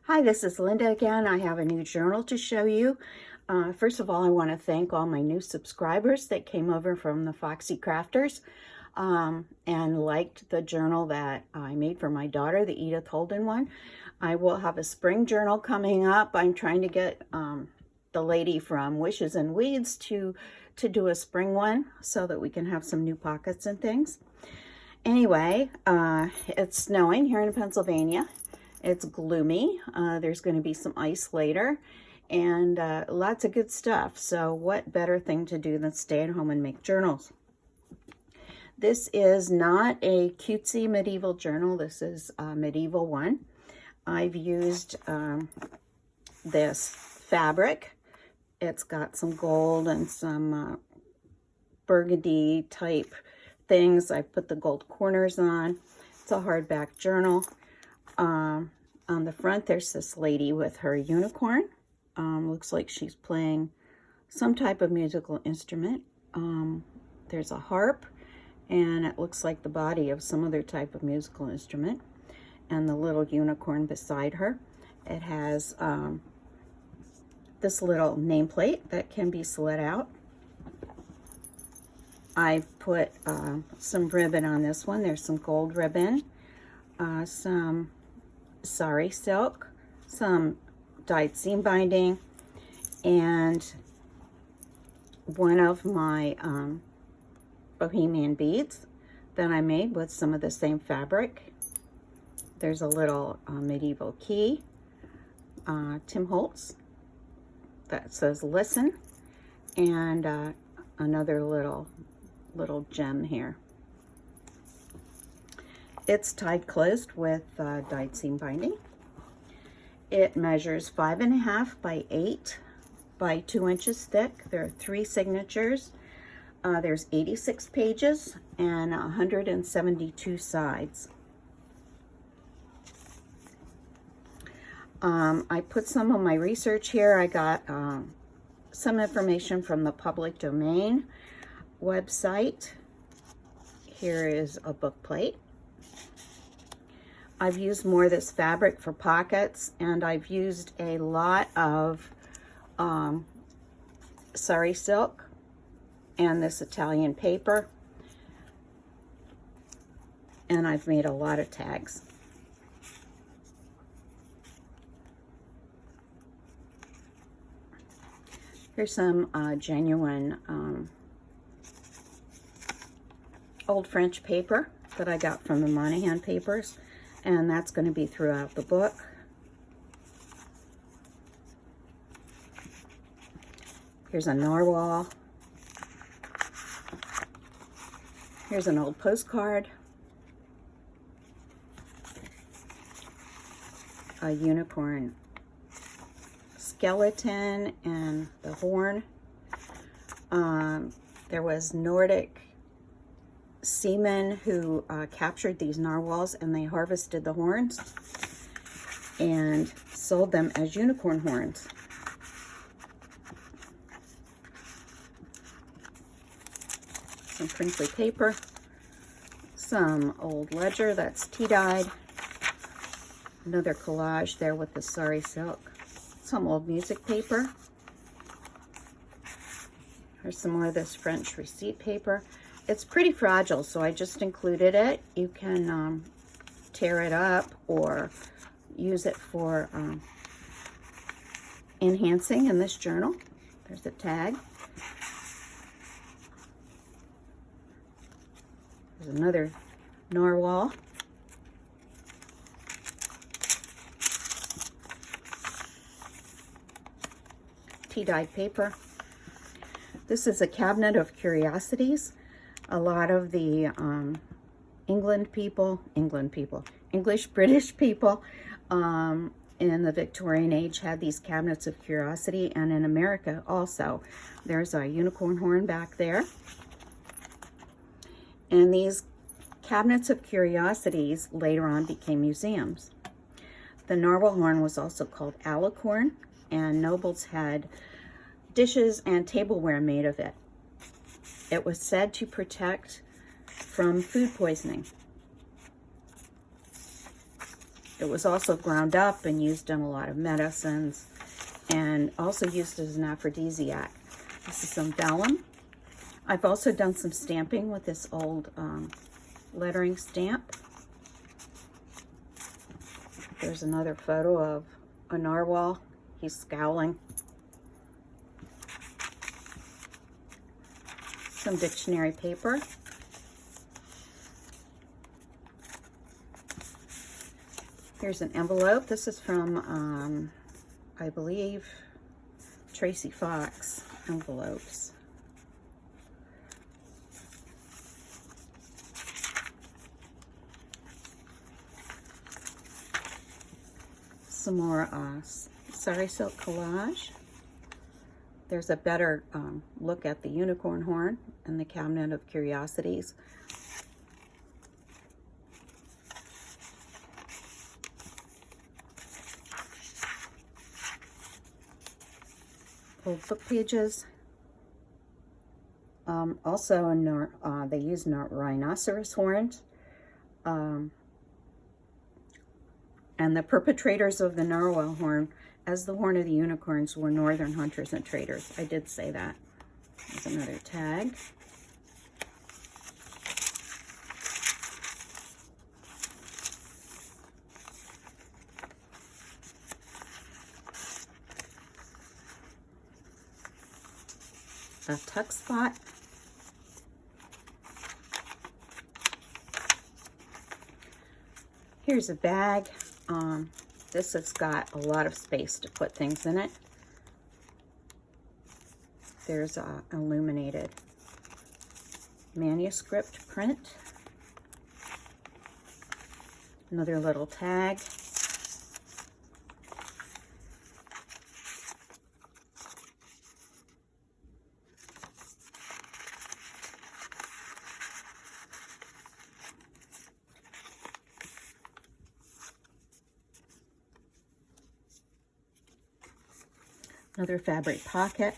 Hi, this is Linda again. I have a new journal to show you. First of all, I want to thank all my new subscribers that came over from the Foxy Crafters and liked the journal that I made for my daughter, the Edith Holden one. I will have a spring journal coming up. I'm trying to get the lady from Wishes and Weeds to do a spring one so that we can have some new pockets and things. Anyway, it's snowing here in Pennsylvania. It's gloomy. There's going to be some ice later and lots of good stuff. So what better thing to do than stay at home and make journals? This is not a cutesy medieval journal. This is a medieval one. I've used this fabric. It's got some gold and some burgundy type things. I put the gold corners on. It's a hardback journal. On the front, there's this lady with her unicorn. Looks like she's playing some type of musical instrument. There's a harp, and it looks like the body of some other type of musical instrument. And the little unicorn beside her. It has this little nameplate that can be slid out. I've put some ribbon on this one. There's some gold ribbon, some sari silk, some dyed seam binding, and one of my bohemian beads that I made with some of the same fabric. There's a little medieval key, Tim Holtz, that says listen, and another little gem here. It's tied closed with dyed seam binding. It measures 5.5 by 8 by 2 inches thick. There are 3 signatures. There's 86 pages and 172 sides. I put some of my research here. I got some information from the public domain website. Here is a book plate. I've used more of this fabric for pockets, and I've used a lot of sari silk and this Italian paper, and I've made a lot of tags. Here's some genuine old French paper that I got from the Monahan papers, and that's going to be throughout the book. Here's a narwhal. Here's an old postcard. A unicorn skeleton and the horn. There was Nordic seamen who captured these narwhals, and they harvested the horns and sold them as unicorn horns. Some crinkly paper, some old ledger that's tea-dyed, another collage there with the sari silk, some old music paper. There's some more of this French receipt paper. It's pretty fragile, so I just included it. You can tear it up or use it for enhancing in this journal. There's a tag. There's another narwhal. Tea-dyed paper. This is a cabinet of curiosities. A lot of the English, British people in the Victorian age had these cabinets of curiosity, and in America also. There's a unicorn horn back there. And these cabinets of curiosities later on became museums. The narwhal horn was also called alicorn, and nobles had dishes and tableware made of it. It was said to protect from food poisoning. It was also ground up and used in a lot of medicines, and also used as an aphrodisiac. This is some vellum. I've also done some stamping with this old lettering stamp. There's another photo of a narwhal. He's scowling. Some dictionary paper. Here's an envelope. This is from, I believe, Tracy Fox envelopes. Some more sari silk collage. There's a better look at the unicorn horn and the cabinet of curiosities. Old book pages. Also, they use rhinoceros horns. And the perpetrators of the narwhal horn as the horn of the unicorns were northern hunters and traders. I did say that. There's another tag. A tuck spot. Here's a bag. This has got a lot of space to put things in it. There's a illuminated manuscript print. Another little tag. Another fabric pocket.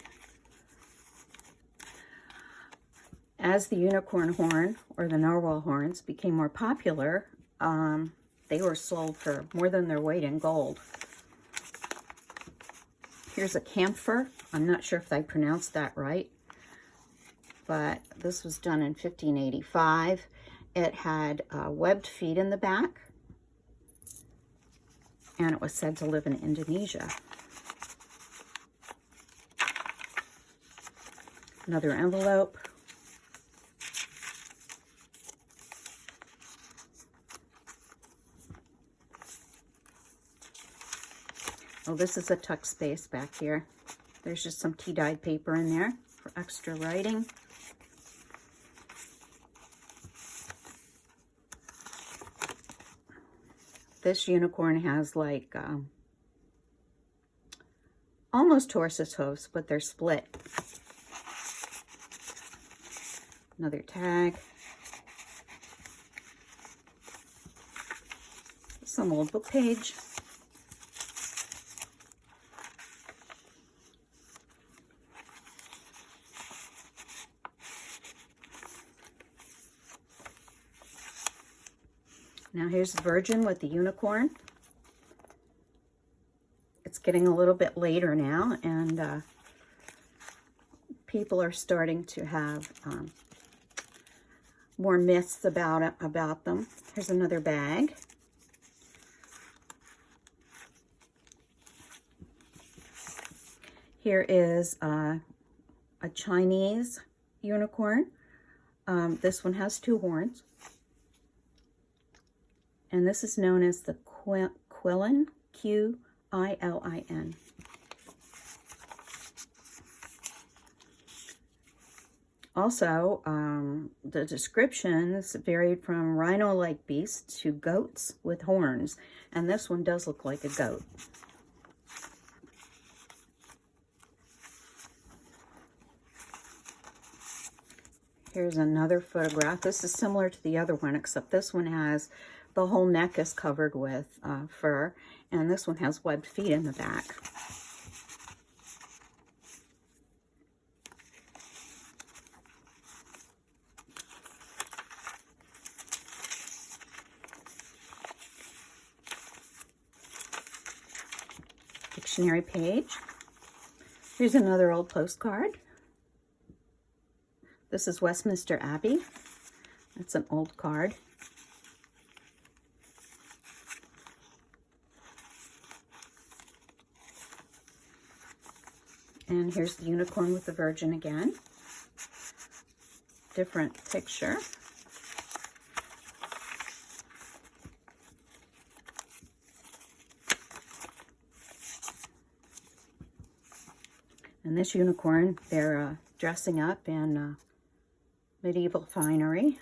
As the unicorn horn or the narwhal horns became more popular, they were sold for more than their weight in gold. Here's a camphor. I'm not sure if I pronounced that right, but this was done in 1585. It had webbed feet in the back, and it was said to live in Indonesia. Another envelope. Oh, this is a tuck space back here. There's just some tea-dyed paper in there for extra writing. This unicorn has like almost horse's hooves, but they're split. Another tag. Some old book page. Now here's Virgin with the unicorn. It's getting a little bit later now, and people are starting to have more myths about them. Here's another bag. Here is a Chinese unicorn. This one has two horns. And this is known as the Quilin, Q-I-L-I-N. Also, the descriptions varied from rhino-like beasts to goats with horns, and this one does look like a goat. Here's another photograph. This is similar to the other one, except this one has the whole neck is covered with fur, and this one has webbed feet in the back. dictionary page. Here's another old postcard. This is Westminster Abbey. That's an old card. And here's the unicorn with the Virgin again. Different picture. And this unicorn, they're dressing up in medieval finery.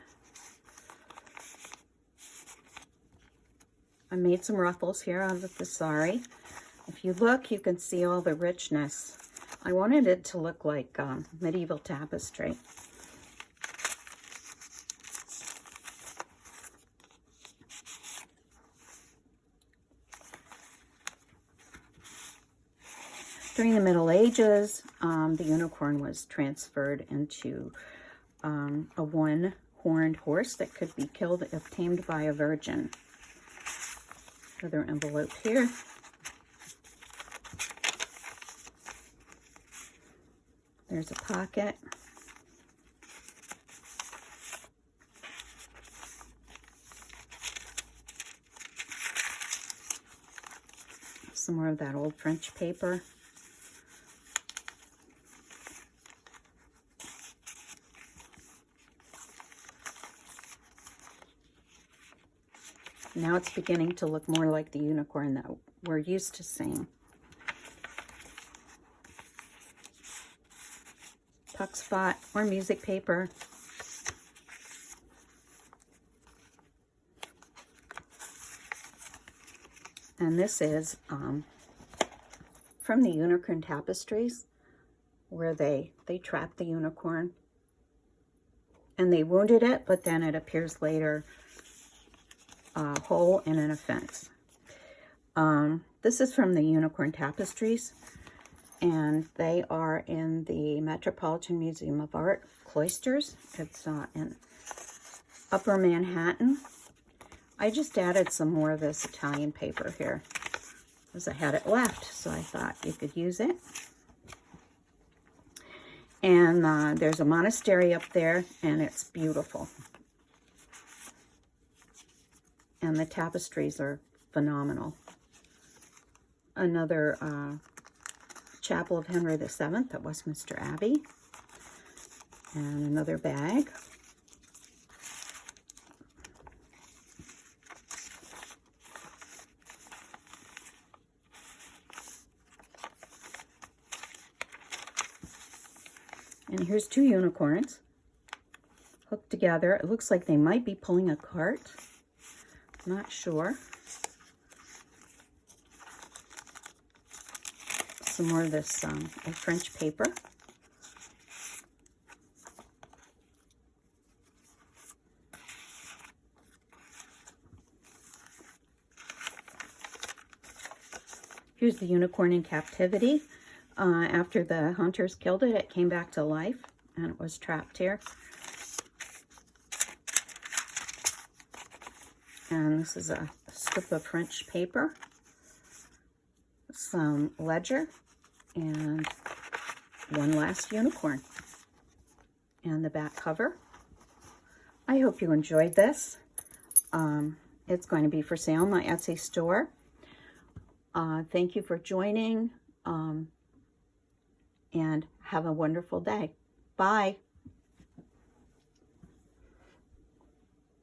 I made some ruffles here out of the sari. If you look, you can see all the richness. I wanted it to look like medieval tapestry. During the Middle Ages, the unicorn was transferred into a one-horned horse that could be killed if tamed by a virgin. Another envelope here. There's a pocket. Some more of that old French paper. Now it's beginning to look more like the unicorn that we're used to seeing. Puck spot or music paper. And this is from the unicorn tapestries, where they trapped the unicorn and they wounded it, but then it appears later whole and in a fence. This is from the unicorn tapestries, and they are in the Metropolitan Museum of Art, Cloisters. It's in Upper Manhattan. I just added some more of this Italian paper here because I had it left, so I thought you could use it. And there's a monastery up there, and it's beautiful. And the tapestries are phenomenal. Another Chapel of Henry VII at Westminster Abbey. And another bag. And here's two unicorns hooked together. It looks like they might be pulling a cart. Not sure. Some more of this old French paper. Here's the unicorn in captivity. After the hunters killed it, it came back to life, and it was trapped here. And this is a strip of French paper, some ledger, and one last unicorn. And the back cover. I hope you enjoyed this. It's going to be for sale on my Etsy store. Thank you for joining, and have a wonderful day. Bye.